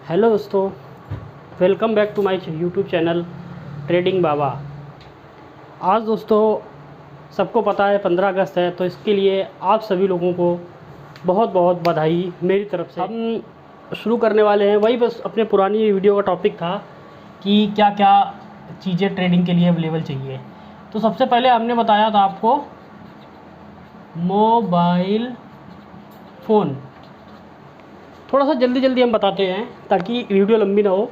Hello दोस्तों, welcome back to my YouTube channel trading Baba. आज दोस्तों सबको पता है 15 अगस्त है, तो इसके लिए आप सभी लोगों को बहुत बहुत बधाई मेरी तरफ से। हम शुरू करने वाले हैं, वही बस अपने पुरानी वीडियो का टॉपिक था कि क्या क्या चीज़ें ट्रेडिंग के लिए अवेलेबल चाहिए। तो सबसे पहले हमने बताया था आपको मोबाइल फ़ोन। थोड़ा सा जल्दी हम बताते हैं ताकि वीडियो लंबी ना हो।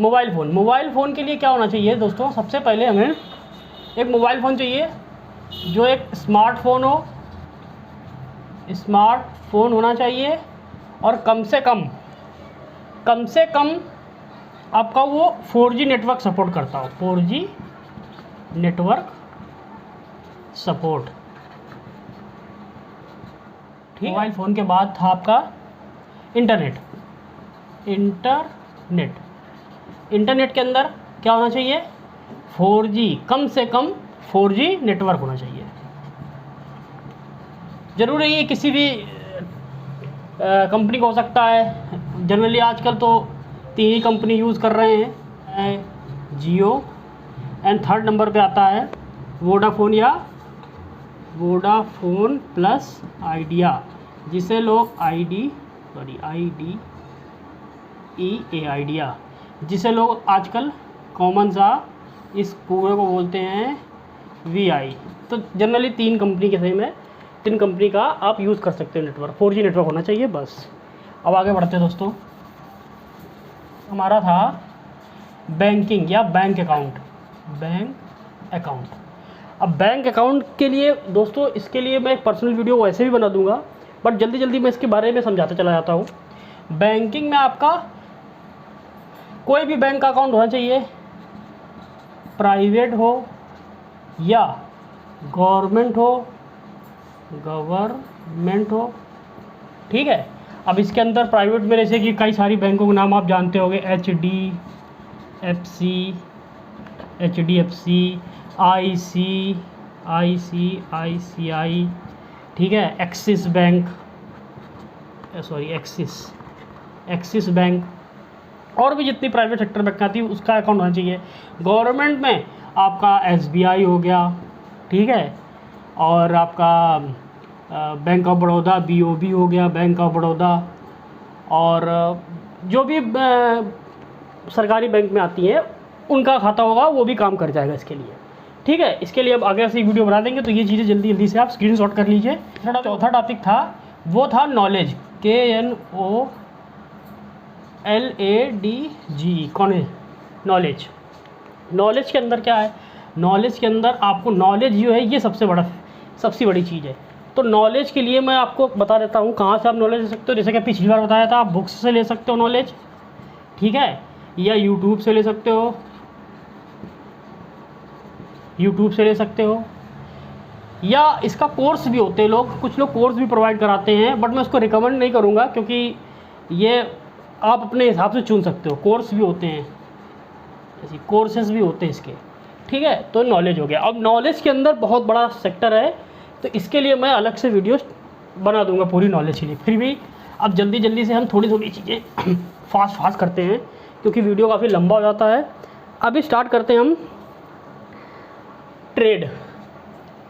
मोबाइल फ़ोन के लिए क्या होना चाहिए दोस्तों? सबसे पहले हमें एक मोबाइल फ़ोन चाहिए जो एक स्मार्टफोन हो, स्मार्टफोन होना चाहिए और कम से कम आपका वो 4G नेटवर्क सपोर्ट करता हो। 4G नेटवर्क सपोर्ट, ठीक। मोबाइल फ़ोन के बाद था आपका इंटरनेट के अंदर क्या होना चाहिए? 4G, कम से कम 4G नेटवर्क होना चाहिए। ज़रूरी नहीं है किसी भी कंपनी का हो सकता है। जनरली आजकल तो 3 ही कंपनी यूज़ कर रहे हैं, जियो एंड थर्ड नंबर पे आता है वोडाफोन या वोडाफोन प्लस आइडिया, जिसे लोग आइडिया, जिसे लोग आजकल कॉमन सा इस पूरे को बोलते हैं VI। तो जनरली 3 कंपनी के सही में 3 कंपनी का आप यूज़ कर सकते हो नेटवर्क। 4G नेटवर्क होना चाहिए बस। अब आगे बढ़ते हैं दोस्तों। हमारा था बैंकिंग या बैंक अकाउंट। अब बैंक अकाउंट के लिए दोस्तों, इसके लिए मैं एक पर्सनल वीडियो वैसे भी बना दूंगा, बट जल्दी मैं इसके बारे में समझाता चला जाता हूँ। बैंकिंग में आपका कोई भी बैंक का अकाउंट होना चाहिए, प्राइवेट हो या गवर्नमेंट हो, ठीक है। अब इसके अंदर प्राइवेट में जैसे कि कई सारी बैंकों के नाम आप जानते होंगे, HDFC, ICICI, ठीक है, एक्सिस बैंक और भी जितनी प्राइवेट सेक्टर बैंक आती है उसका अकाउंट होना चाहिए। गवर्नमेंट में आपका SBI हो गया, ठीक है, और आपका बैंक ऑफ बड़ौदा BOB हो गया, बैंक ऑफ बड़ौदा, और जो भी सरकारी बैंक में आती हैं उनका खाता होगा, वो भी काम कर जाएगा इसके लिए, ठीक है। इसके लिए अब आगे से वीडियो बना देंगे, तो ये चीज़ें जल्दी से आप स्क्रीनशॉट कर लीजिए। चौथा टॉपिक था, वो था नॉलेज, KNOLADGE, नॉलेज के अंदर क्या है? नॉलेज के अंदर आपको नॉलेज जो है ये सबसे बड़ी चीज़ है। तो नॉलेज के लिए मैं आपको बता देता हूँ कहाँ से आप नॉलेज ले सकते हो। जैसे कि पिछली बार बताया था, आप बुक्स से ले सकते हो नॉलेज, ठीक है, या यूट्यूब से ले सकते हो, या इसका कोर्स भी होते हैं लोग, कुछ लोग कोर्स भी प्रोवाइड कराते हैं, बट मैं उसको रिकमेंड नहीं करूँगा क्योंकि ये आप अपने हिसाब से चुन सकते हो। कोर्स भी होते हैं, ऐसे कोर्सेज भी होते हैं इसके, ठीक है। तो नॉलेज हो गया। अब नॉलेज के अंदर बहुत बड़ा सेक्टर है, तो इसके लिए मैं अलग से वीडियो बना दूंगा पूरी नॉलेज के लिए। फिर भी अब जल्दी से हम थोड़ी चीज़ें फास्ट करते हैं क्योंकि वीडियो काफ़ी लंबा हो जाता है। अभी स्टार्ट करते हैं हम ट्रेड,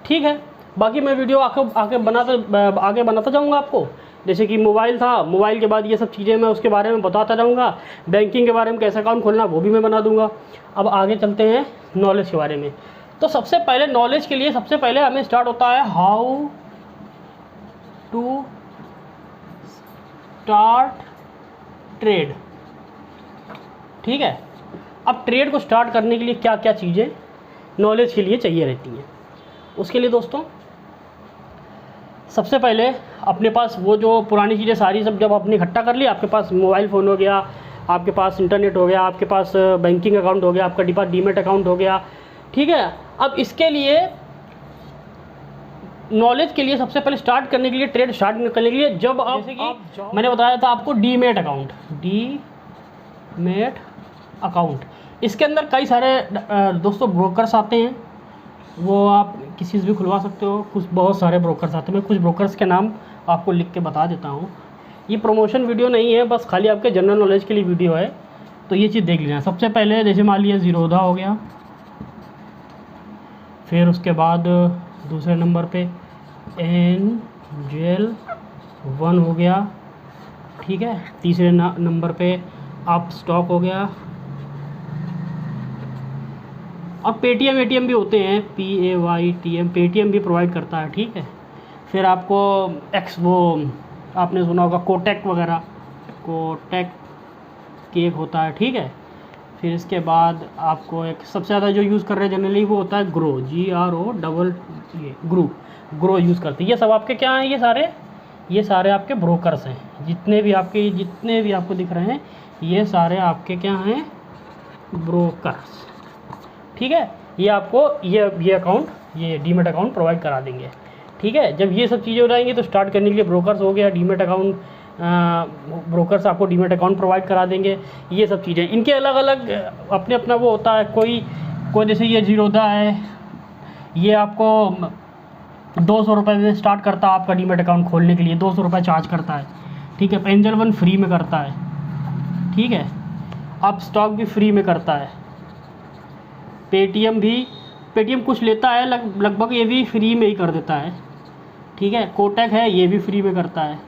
ठीक है। बाकी मैं वीडियो आगे बनाता जाऊंगा आपको। जैसे कि मोबाइल था, मोबाइल के बाद ये सब चीज़ें मैं उसके बारे में बताता जाऊंगा। बैंकिंग के बारे में कैसे अकाउंट खोलना वो भी मैं बना दूंगा। अब आगे चलते हैं नॉलेज के बारे में। तो सबसे पहले नॉलेज के लिए सबसे पहले हमें स्टार्ट होता है हाउ टू स्टार्ट ट्रेड, ठीक है। अब ट्रेड को स्टार्ट करने के लिए क्या क्या चीज़ें नॉलेज के लिए चाहिए रहती हैं, उसके लिए दोस्तों सबसे पहले अपने पास वो जो पुरानी चीज़ें सारी सब जब आपने इकट्ठा कर लिया, आपके पास मोबाइल फ़ोन हो गया, आपके पास इंटरनेट हो गया, आपके पास बैंकिंग अकाउंट हो गया, आपका डीमैट अकाउंट हो गया, ठीक है। अब इसके लिए नॉलेज के लिए सबसे पहले स्टार्ट करने के लिए, ट्रेड स्टार्ट करने के लिए, जब आप मैंने बताया था आपको डीमैट अकाउंट, इसके अंदर कई सारे दोस्तों ब्रोकर्स आते हैं, वो आप किसी से भी खुलवा सकते हो। बहुत सारे ब्रोकर्स आते हैं, मैं कुछ ब्रोकर्स के नाम आपको लिख के बता देता हूँ। ये प्रमोशन वीडियो नहीं है, बस खाली आपके जनरल नॉलेज के लिए वीडियो है, तो ये चीज़ देख लेना। सबसे पहले जैसे मान लिया ज़ीरोधा हो गया, फिर उसके बाद दूसरे नंबर पे एंजल 1 हो गया, ठीक है। तीसरे नंबर पे आप स्टॉक हो गया। और पेटीएम एटीएम भी होते हैं, PAYTM, पेटीएम भी प्रोवाइड करता है, ठीक है। फिर आपको वो आपने सुना होगा कोटेक वगैरह, कोटेक केक होता है, ठीक है। फिर इसके बाद आपको एक सबसे ज़्यादा जो यूज़ कर रहे हैं जनरली वो होता है ग्रो, GRO, ग्रो यूज़ करते हैं। ये सब आपके क्या हैं, ये सारे आपके ब्रोकर्स हैं। जितने भी आपको दिख रहे हैं ये सारे आपके क्या हैं, ब्रोकर्स, ठीक है। ये आपको ये अकाउंट, ये डीमेट अकाउंट प्रोवाइड करा देंगे, ठीक है। जब ये सब चीज़ें हो जाएंगी तो स्टार्ट करने के लिए ब्रोकर्स हो गया, डीमेट अकाउंट, ब्रोकर्स आपको डीमेट अकाउंट प्रोवाइड करा देंगे। ये सब चीज़ें इनके अलग अलग अपने अपना वो होता है। कोई जैसे ये ज़ीरोधा है, ये आपको 200 रुपये में स्टार्ट करता है आपका डीमेट अकाउंट खोलने के लिए, 200 रुपये चार्ज करता है, ठीक है। एंजल 1 फ्री में करता है, ठीक है। अब स्टॉक भी फ्री में करता है। पेटीएम कुछ लेता है, लगभग ये भी फ्री में ही कर देता है, ठीक है। कोटक है, ये भी फ्री में करता है,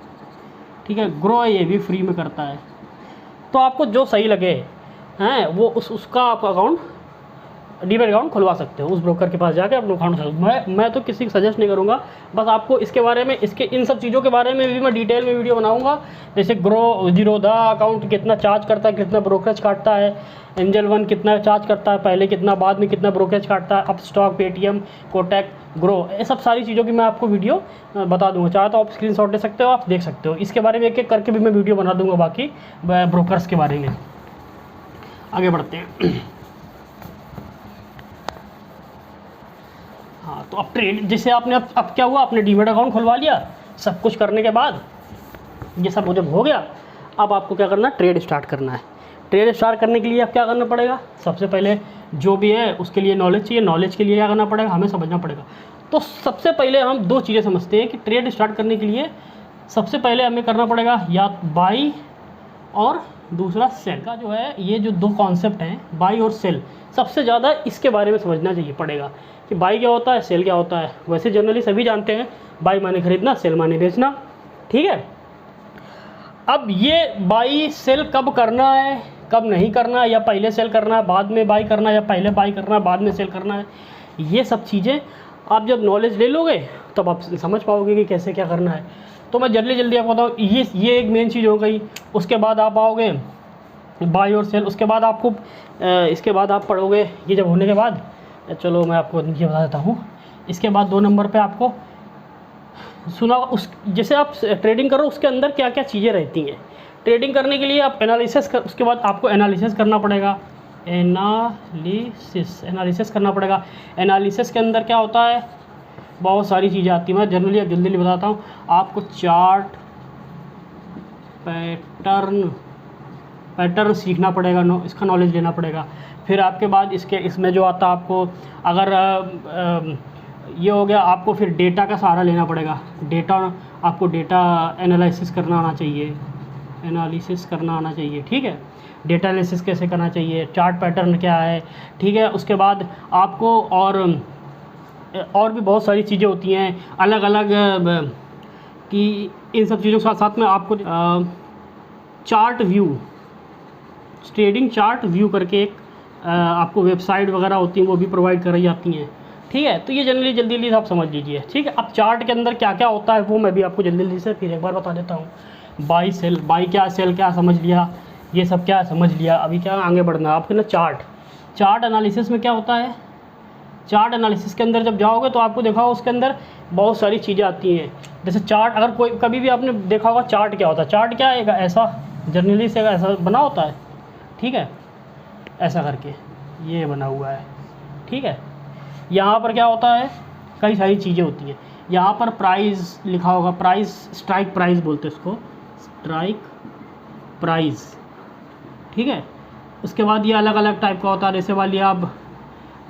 ठीक है। ग्रो है, ये भी फ्री में करता है। तो आपको जो सही लगे हैं वो उसका आप अकाउंट, डीमेट अकाउंट खुलवा सकते हो उस ब्रोकर के पास जाके अपना अकाउंट। मैं तो किसी को सजेस्ट नहीं करूँगा, बस आपको इसके बारे में, इन सब चीज़ों के बारे में भी मैं डिटेल में वीडियो बनाऊँगा। जैसे ज़ीरोधा अकाउंट कितना चार्ज करता है, कितना ब्रोकरेज काटता है, एंजल 1 कितना चार्ज करता है पहले, कितना बाद में, कितना ब्रोकरेज काटता है, अब स्टॉक, पेटीएम, कोटक, ग्रो, ये सब सारी चीज़ों की मैं आपको वीडियो बता दूँगा। चाहे तो आप स्क्रीनशॉट ले सकते हो, आप देख सकते हो। इसके बारे में एक एक करके भी मैं वीडियो बना दूँगा बाकी ब्रोकर्स के बारे में। आगे बढ़ते हैं। हाँ, तो अब ट्रेड जैसे आपने अब क्या हुआ, आपने डीमेट अकाउंट खुलवा लिया, सब कुछ करने के बाद ये सब जब हो गया, अब आपको क्या करना है, ट्रेड स्टार्ट करना है। ट्रेड स्टार्ट करने के लिए आप क्या करना पड़ेगा, सबसे पहले जो भी है उसके लिए नॉलेज चाहिए। नॉलेज के लिए क्या करना पड़ेगा, हमें समझना पड़ेगा। तो सबसे पहले हम 2 चीज़ें समझते हैं कि ट्रेड स्टार्ट करने के लिए सबसे पहले हमें करना पड़ेगा या बाई और दूसरा सेल का जो है, ये जो 2 कॉन्सेप्ट हैं बाई और सेल, सबसे ज़्यादा इसके बारे में समझना चाहिए पड़ेगा कि बाई क्या होता है, सेल क्या होता है। वैसे जनरली सभी जानते हैं, बाई माने खरीदना, सेल माने बेचना, ठीक है। अब ये बाई सेल कब करना है, कब नहीं करना है, या पहले सेल करना है बाद में बाई करना है, या पहले बाई करना है बाद में सेल करना है, ये सब चीज़ें आप जब नॉलेज ले लोगे तब आप समझ पाओगे कि कैसे क्या करना है। तो मैं जल्दी आपको बताऊँ, ये एक मेन चीज़ हो गई। उसके बाद आप आओगे बाई और सेल, उसके बाद आपको इसके बाद आप पढ़ोगे, ये जब होने के बाद, चलो मैं आपको ये बता देता हूँ। इसके बाद 2 नंबर पे आपको सुना उस, जैसे आप ट्रेडिंग करो उसके अंदर क्या क्या चीज़ें रहती हैं। ट्रेडिंग करने के लिए आप उसके बाद आपको एनालिसिस करना पड़ेगा। एनालिसिस करना पड़ेगा। एनालिसिस के अंदर क्या होता है, बहुत सारी चीज़ें आती हैं। मैं जनरली जल्दी बताता हूँ आपको। चार्ट, पैटर्न सीखना पड़ेगा, इसका नॉलेज लेना पड़ेगा। फिर आपके बाद इसमें जो आता है आपको, अगर ये हो गया, आपको फिर डेटा का सहारा लेना पड़ेगा। आपको डेटा एनालिसिस करना आना चाहिए, ठीक है। डेटा एनालिसिस कैसे करना चाहिए, चार्ट पैटर्न क्या है, ठीक है। उसके बाद आपको और भी बहुत सारी चीज़ें होती हैं अलग अलग, कि इन सब चीज़ों के साथ साथ में आपको chart view, trading chart view करके एक आपको वेबसाइट वगैरह होती हैं, वो भी प्रोवाइड कराई जाती हैं, ठीक है। तो ये जनरली जल्दी आप समझ लीजिए, ठीक है। अब चार्ट के अंदर क्या क्या होता है वो मैं भी आपको जल्दी से फिर एक बार बता देता हूँ। बाई सेल, बाई क्या, सेल क्या, समझ लिया, ये सब क्या समझ लिया। अभी क्या आगे बढ़ना है आपके ना, चार्ट एनालिसिस में क्या होता है। चार्ट एनालिसिस के अंदर जब जाओगे तो आपको देखा होगा उसके अंदर बहुत सारी चीज़ें आती हैं। जैसे चार्ट, अगर कोई कभी भी आपने देखा होगा चार्ट क्या होता है। चार्ट क्या है, ऐसा जनरली से ऐसा बना होता है, ठीक है, ऐसा करके ये बना हुआ है, ठीक है। यहाँ पर क्या होता है, कई सारी चीज़ें होती हैं। यहाँ पर प्राइस लिखा होगा, प्राइस, स्ट्राइक प्राइस बोलते हैं उसको, स्ट्राइक प्राइस, ठीक है। उसके बाद ये अलग अलग टाइप का होता है। जैसे वाली आप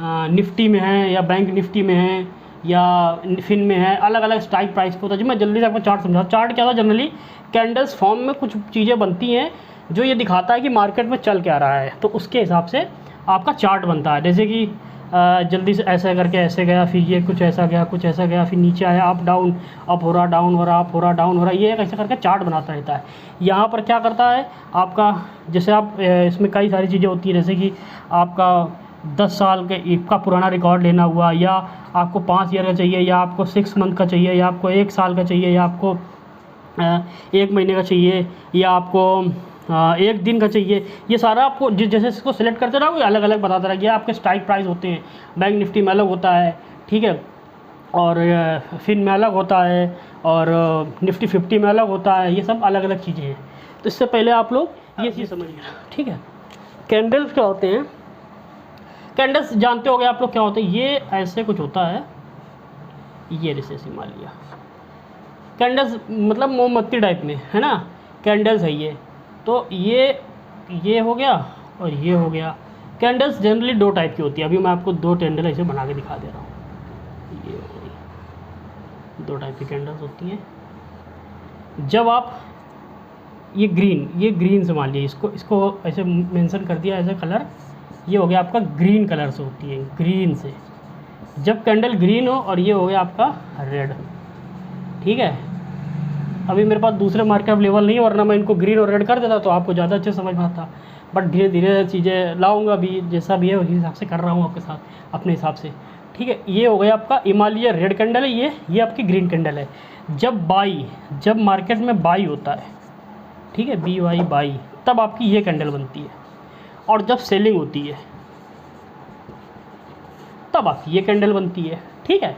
निफ्टी में हैं या बैंक निफ्टी में हैं या फिन में है, अलग अलग स्ट्राइक प्राइस पे होता है। जो मैं जल्दी से आपको चार्ट समझाऊँ, चार्ट क्या होता है, जनरली कैंडल्स फॉर्म में कुछ चीज़ें बनती हैं जो ये दिखाता है कि मार्केट में चल क्या रहा है, तो उसके हिसाब से आपका चार्ट बनता है। जैसे कि जल्दी से ऐसा करके ऐसे गया, फिर ये कुछ ऐसा गया, कुछ ऐसा गया, फिर नीचे आया, अप डाउन, अप हो रहा, डाउन हो रहा, अप हो रहा, डाउन हो रहा, ये ऐसा करके चार्ट बनाता रहता है। यहाँ पर क्या करता है आपका, जैसे आप इसमें कई सारी चीज़ें होती हैं, जैसे कि आपका 10 साल का पुराना रिकॉर्ड लेना हुआ, या आपको 5 ईयर का चाहिए, या आपको 6 मंथ का चाहिए, या आपको 1 साल का चाहिए, या आपको 1 महीने का चाहिए, या आपको 1 दिन का चाहिए। ये सारा आपको जैसे इसको सिलेक्ट करते रहोगे अलग अलग बताता रहेगा। आपके स्ट्राइक प्राइस होते हैं, बैंक निफ्टी में अलग होता है, ठीक है, और फिन में अलग होता है, और निफ्टी 50 में अलग होता है। ये सब अलग अलग चीज़ें हैं। तो इससे पहले आप लोग ये चीज़ समझिए, ठीक है। कैंडल्स क्या होते हैं, कैंडल्स जानते होगे आप लोग क्या होते हैं। ये ऐसे कुछ होता है, ये जैसे मान लिया कैंडल्स मतलब मोमबत्ती टाइप में है ना, कैंडल्स है ये। तो ये हो गया और ये हो गया। कैंडल्स जनरली 2 टाइप की होती है। अभी मैं आपको 2 कैंडल ऐसे बना के दिखा दे रहा हूँ। ये हो गई, 2 टाइप की कैंडल्स होती हैं। जब आप ये ग्रीन से मान लिया, इसको ऐसे मेंशन कर दिया ऐसे कलर, ये हो गया आपका ग्रीन कलर से होती है, ग्रीन से। जब कैंडल ग्रीन हो, और ये हो गया आपका रेड, ठीक है। अभी मेरे पास दूसरे मार्केट अवेलेबल नहीं है, वरना मैं इनको ग्रीन और रेड कर देता तो आपको ज़्यादा अच्छे समझ में आता। बट धीरे धीरे चीज़ें लाऊंगा, अभी जैसा भी है उसी हिसाब से कर रहा हूँ आपके साथ अपने हिसाब से, ठीक है। ये हो गया आपका हिमालय रेड कैंडल है, ये आपकी ग्रीन कैंडल है। जब मार्केट में बाई होता है, ठीक है, BY बाई, तब आपकी ये कैंडल बनती है। और जब सेलिंग होती है तब आपकी ये कैंडल बनती है, ठीक है।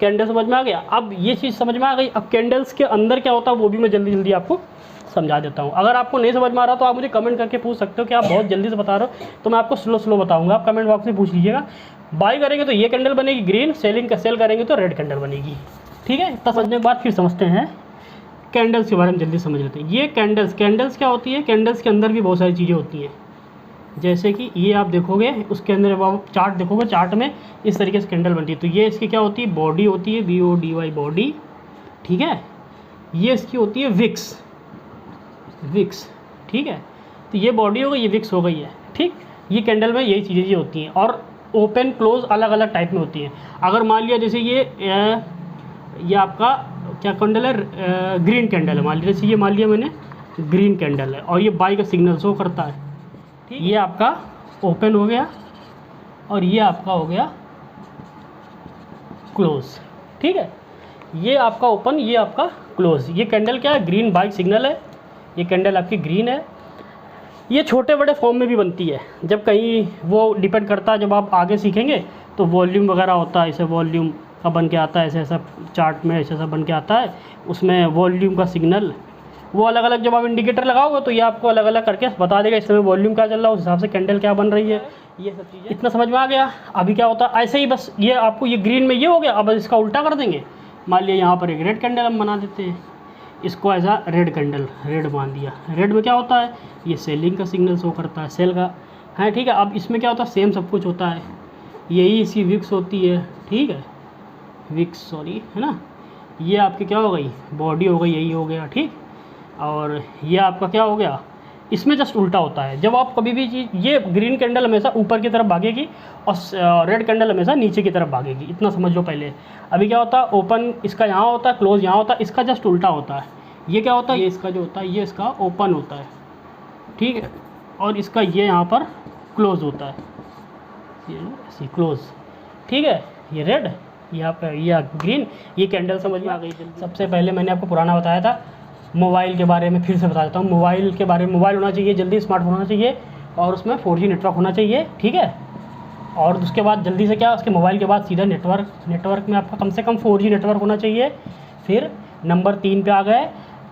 कैंडल समझ में आ गया। अब ये चीज़ समझ में आ गई। अब कैंडल्स के अंदर क्या होता है वो भी मैं जल्दी जल्दी आपको समझा देता हूँ। अगर आपको नहीं समझ में आ रहा तो आप मुझे कमेंट करके पूछ सकते हो कि आप बहुत जल्दी से बता रहे हो, तो मैं आपको स्लो बताऊँगा। आप कमेंट बॉक्स में पूछ लीजिएगा। बाई करेंगे तो ये कैंडल बनेगी ग्रीन, सेल करेंगे तो रेड कैंडल बनेगी, ठीक है। इतना समझने के बाद फिर समझते हैं कैंडल्स के बारे में, जल्दी समझ लेते हैं। ये कैंडल्स क्या होती है। कैंडल्स के अंदर भी बहुत सारी चीज़ें होती हैं, जैसे कि ये आप देखोगे उसके अंदर आप चार्ट देखोगे, चार्ट में इस तरीके से कैंडल बनती है। तो ये इसकी क्या होती है, बॉडी होती है, BODY बॉडी, ठीक है। ये इसकी होती है विक्स, ठीक है। तो ये बॉडी हो गई, ये विक्स हो गई है, ठीक। ये कैंडल में यही चीज़ें होती हैं, और ओपन क्लोज अलग अलग टाइप में होती हैं। अगर मान लिया जैसे ये आपका क्या कैंडल है, ग्रीन कैंडल है, मान लिया जैसे ये मान लिया मैंने ग्रीन कैंडल है, और ये बाई का सिग्नल शो करता है, ठीक। ये आपका ओपन हो गया, और ये आपका हो गया क्लोज, ठीक है। ये आपका ओपन, ये आपका क्लोज। ये कैंडल क्या है, ग्रीन बाई सिग्नल है। ये कैंडल आपकी ग्रीन है। ये छोटे बड़े फॉर्म में भी बनती है, जब कहीं वो डिपेंड करता है। जब आप आगे सीखेंगे तो वॉल्यूम वगैरह होता है, ऐसे वॉल्यूम का बन के आता है, ऐसे ऐसा चार्ट में ऐसा बन के आता है, उसमें वॉल्यूम का सिग्नल वो अलग अलग। जब आप इंडिकेटर लगाओगे तो ये आपको अलग अलग करके बता देगा इस समय वॉल्यूम क्या चल रहा है, उस हिसाब से कैंडल क्या बन रही है। ये सब चीज़ें इतना समझ में आ गया। अभी क्या होता है, ऐसे ही बस ये आपको ये ग्रीन में ये हो गया। अब इसका उल्टा कर देंगे। मान लिया यहाँ पर एक रेड कैंडल हम बना देते हैं, इसको एज आ रेड कैंडल, रेड मान दिया। रेड में क्या होता है, ये सेलिंग का सिग्नल शो करता है, सेल का है, ठीक है। अब इसमें क्या होता है, सेम सब कुछ होता है। यही इसकी विक्स होती है, ठीक है, विक्स सॉरी, है ना। ये आपकी क्या हो गई, बॉडी हो गई, यही हो गया, ठीक। और ये आपका क्या हो गया, इसमें जस्ट उल्टा होता है। जब आप कभी भी चीज़, ये ग्रीन कैंडल हमेशा ऊपर की तरफ भागेगी और रेड कैंडल हमेशा नीचे की तरफ भागेगी, इतना समझ लो पहले। अभी क्या होता है, ओपन इसका यहाँ होता है, क्लोज यहाँ होता है, इसका जस्ट उल्टा होता है। ये क्या होता है, ये इसका जो होता है ये इसका ओपन होता है, ठीक है, और इसका ये यहाँ पर क्लोज होता है, ये क्लोज, ठीक है। ये रेड, यहाँ पर ये ग्रीन। ये कैंडल समझ में आ गई। सबसे पहले मैंने आपको पुराना बताया था मोबाइल के बारे में, फिर से बता देता हूँ। मोबाइल के बारे में, मोबाइल होना चाहिए जल्दी, स्मार्टफोन होना चाहिए, और उसमें 4G नेटवर्क होना चाहिए, ठीक है। और उसके बाद जल्दी से क्या, उसके मोबाइल के बाद सीधा नेटवर्क में आपका कम से कम 4G नेटवर्क होना चाहिए। फिर नंबर 3 पे आ गए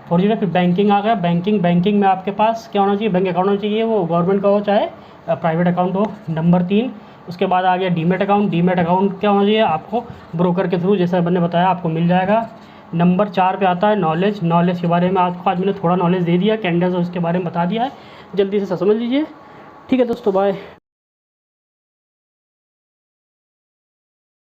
4G में। फिर बैंकिंग आ गया। बैंकिंग में आपके पास क्या होना चाहिए, बैंक अकाउंट होना चाहिए, वो गवर्नमेंट का हो चाहे प्राइवेट अकाउंट हो, नंबर 3। उसके बाद आ गया डीमेट अकाउंट। डीमेट अकाउंट क्या होना चाहिए, आपको ब्रोकर के थ्रू, जैसा मैंने बताया, आपको मिल जाएगा। नंबर 4 पे आता है नॉलेज के बारे में आपको आज मैंने थोड़ा नॉलेज दे दिया, कैंडल्स और उसके बारे में बता दिया है, जल्दी से समझ लीजिए, ठीक है दोस्तों, बाय।